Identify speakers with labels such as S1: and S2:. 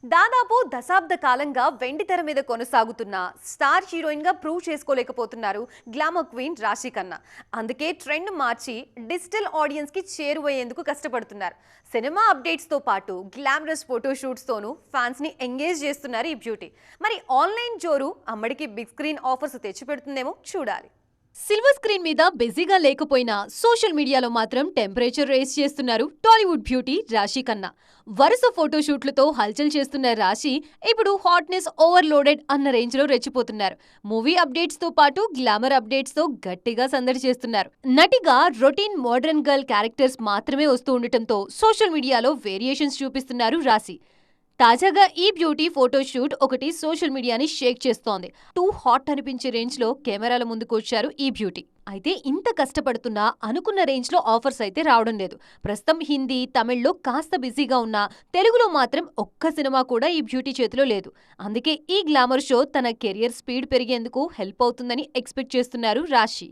S1: దాదాపు దశాబ్ద కాలంగా వెండితెర మీద కొనసాగుతున్న స్టార్ హీరోయిన్ గా ప్రూవ్ చేసుకోలేకపోతున్నారు గ్లామర్ క్వీన్ రాశి ఖన్నా. అందుకే ట్రెండ్ మార్చి డిజిటల్ ఆడియన్స్ కి చేరువయ్యేందుకు కష్టపడుతున్నారు. సినిమా అప్డేట్స్ తో పాటు గ్లామరస్ ఫోటో షూట్స్ తోనూ ఫ్యాన్స్ ని ఎంగేజ్ చేస్తున్నారు ఈ బ్యూటీ. మరి ఆన్లైన్ జోరు అమ్మడికి బిగ్ స్క్రీన్ ఆఫర్స్ తెచ్చిపెడుతుందేమో చూడాలి.
S2: సిల్వర్ స్క్రీన్ మీద బిజీగా లేకపోయినా సోషల్ మీడియాలో మాత్రం టెంపరేచర్ రేస్ చేస్తున్నారు టాలీవుడ్ బ్యూటీ రాశి ఖన్నా. వరుస ఫోటోషూట్లతో హల్చల్ చేస్తున్న రాశి ఇప్పుడు హాట్నెస్ ఓవర్లోడెడ్ అన్న రేంజ్ లో రెచ్చిపోతున్నారు. మూవీ అప్డేట్స్ తో పాటు గ్లామర్ అప్డేట్స్ తో గట్టిగా సందడి చేస్తున్నారు. నటిగా రొటీన్ మోడర్న్ గర్ల్ క్యారెక్టర్స్ మాత్రమే వస్తూ ఉండటంతో సోషల్ మీడియాలో వేరియేషన్స్ చూపిస్తున్నారు రాశి. తాజాగా ఈ బ్యూటీ ఫోటోషూట్ ఒకటి సోషల్ మీడియాని షేక్ చేస్తోంది. టూ హాట్ అనిపించే రేంజ్ లో కెమెరాల ముందుకు వచ్చారు ఈ బ్యూటీ. అయితే ఇంత కష్టపడుతున్నా అనుకున్న రేంజ్ లో ఆఫర్స్ అయితే రావడం లేదు. ప్రస్తుతం హిందీ, తమిళ్లో కాస్త బిజీగా ఉన్నా తెలుగులో మాత్రం ఒక్క సినిమా కూడా ఈ బ్యూటీ చేతిలో లేదు. అందుకే ఈ గ్లామర్ షో తన కెరియర్ స్పీడ్ పెరిగేందుకు హెల్ప్ అవుతుందని ఎక్స్పెక్ట్ చేస్తున్నారు రాశి.